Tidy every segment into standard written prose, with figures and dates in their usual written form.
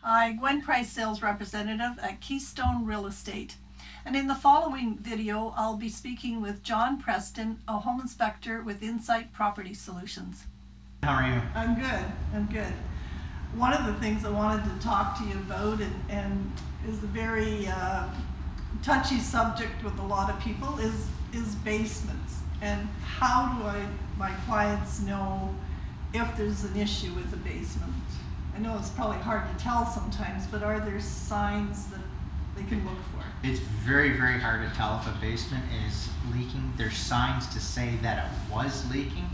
Hi, Gwen Price, Sales Representative at Keystone Real Estate. And in the following video, I'll be speaking with John Preston, a home inspector with Insight Property Solutions. How are you? I'm good. One of the things I wanted to talk to you about and is a very touchy subject with a lot of people is basements. And how do my clients know if there's an issue with a basement? I know it's probably hard to tell sometimes, but are there signs that they can look for? It's very, very hard to tell if a basement is leaking. There's signs to say that it was leaking.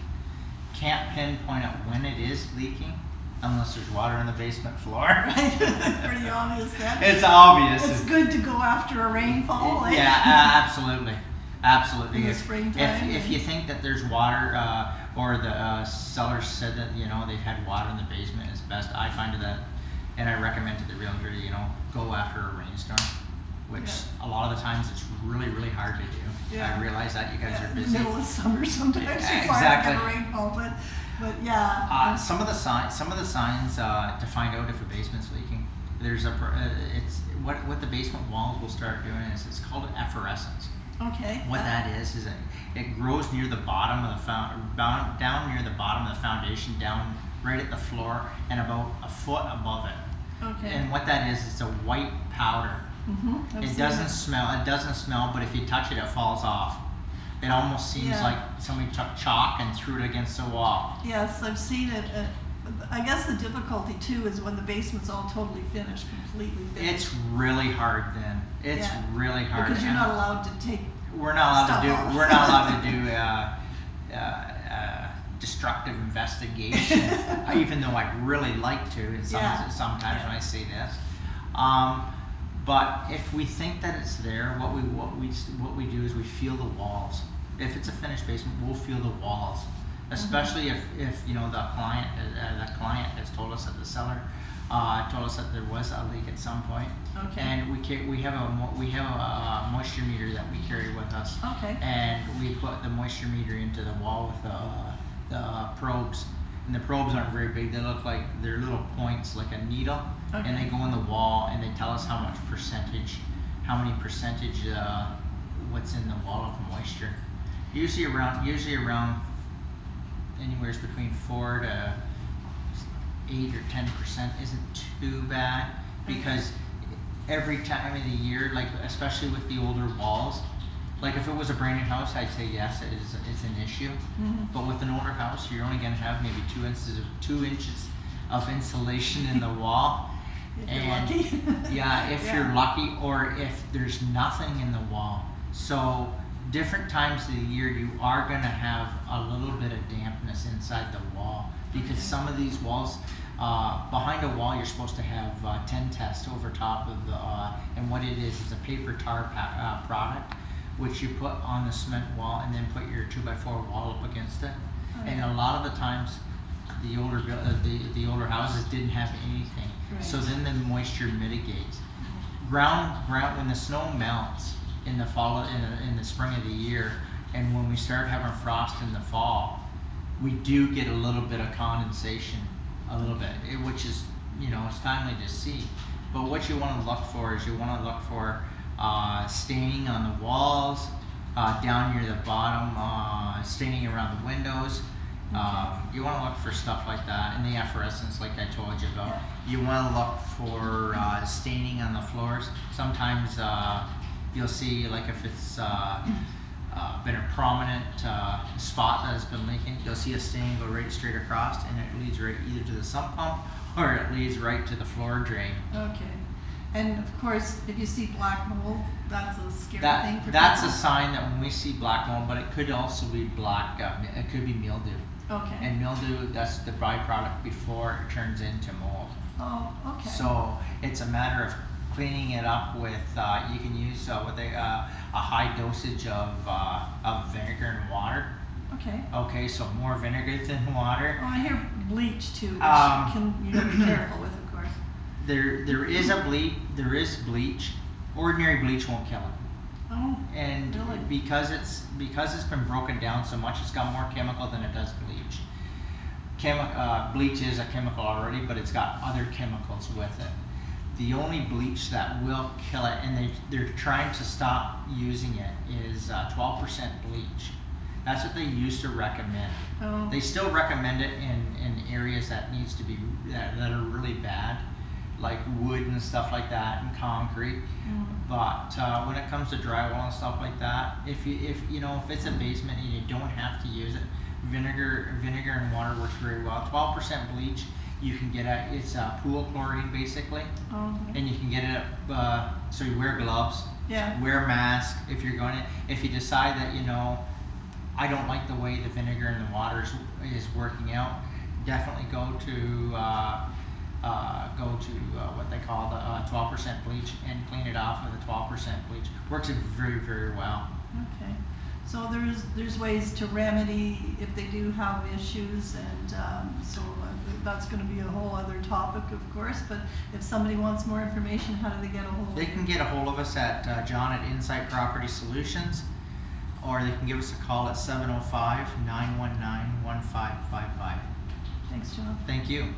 Can't pinpoint out when it is leaking unless there's water on the basement floor. Right, pretty obvious then. It's obvious. It's good to go after a rainfall. Like. Yeah, absolutely. Absolutely. In the springtime. If you think that there's water, or the seller said that they've had water in the basement, is best. I find that, and I recommend to the realtor, go after a rainstorm, which a lot of the times it's really, really hard to do. Yeah. I realize that you guys are busy. In the middle of summer, sometimes you find a rainfall, but yeah. Some of the signs to find out if a basement's leaking. There's what the basement walls will start doing is it's called efflorescence. Okay. What that is it grows near the bottom of the down near the bottom of the foundation, down right at the floor, and about a foot above it. Okay. And what that is, it's a white powder. It doesn't smell, but if you touch it, it falls off. It almost seems like somebody took chalk and threw it against the wall. Yes, I've seen it. I guess the difficulty too is when the basement's all totally finished, completely finished. It's really hard then. It's really hard. Because you're not allowed to take. We're not allowed to do destructive investigation, even though I'd really like to. And sometimes when I say this, but if we think that it's there, what we do is we feel the walls. If it's a finished basement, we'll feel the walls. Especially if the client has told us that the seller told us that there was a leak at some point. Okay. And we have a moisture meter that we carry with us. Okay. And we put the moisture meter into the wall with the probes. And the probes aren't very big. They look like they're little points, like a needle. Okay. And they go in the wall and they tell us how many percentage what's in the wall of moisture. Usually around anywhere between 4 to 8 or 10% isn't too bad, because every time of the year, like especially with the older walls, like if it was a brand new house, I'd say yes, it's an issue. But with an older house, you're only going to have maybe 2 inches of insulation in the wall. If you're lucky. Yeah, if you're lucky, or if there's nothing in the wall. So different times of the year, you are going to have a little bit of dampness inside the wall, because some of these walls, behind a wall, you're supposed to have 10 tests over top of the, and what it is a paper tar product, which you put on the cement wall and then put your 2x4 wall up against it. And a lot of the times, the older houses didn't have anything. Right. So then the moisture mitigates. Ground when the snow melts in the fall, in the spring of the year, and when we start having frost in the fall, we do get a little bit of condensation, which is, it's timely to see. But what you want to look for is staining on the walls, down near the bottom, staining around the windows. You want to look for stuff like that, and the efflorescence, like I told you about. You want to look for staining on the floors. Sometimes you'll see, like if it's been a prominent spot that has been leaking, you'll see a stain go right straight across, and it leads right either to the sump pump or it leads right to the floor drain. Okay. And of course, if you see black mold, that's a scary thing for That's people. a sign that when we see black mold, but it could also be it could be mildew. Okay. And mildew, that's the byproduct before it turns into mold. Oh, okay. So it's a matter of cleaning it up with, you can use a high dosage of vinegar and water. Okay. Okay, so more vinegar than water. Oh, I hear bleach too, which can be careful with, of course. There is bleach. Ordinary bleach won't kill it. Oh, and really? because it's been broken down so much, it's got more chemical than it does bleach. Bleach is a chemical already, but it's got other chemicals with it. The only bleach that will kill it, and they're trying to stop using it, is 12% bleach. That's what they used to recommend. Oh. They still recommend it in areas that needs to be that are really bad, like wood and stuff like that, and concrete. But when it comes to drywall and stuff like that, if it's a basement and you don't have to use it, vinegar and water works very well. 12% bleach. You can get it's pool chlorine basically, Okay. and you can get it so you wear gloves, Yeah. wear a mask if you're going to. If you decide that I don't like the way the vinegar and the water is working out, definitely go to what they call the 12% bleach and clean it off with a 12% bleach. Works very, very well. Okay. So there's ways to remedy if they do have issues, and so that's going to be a whole other topic, of course. But if somebody wants more information, how do they get a hold of They can get a hold of us at John at Insight Property Solutions, or they can give us a call at 705-919-1555. Thanks, John. Thank you.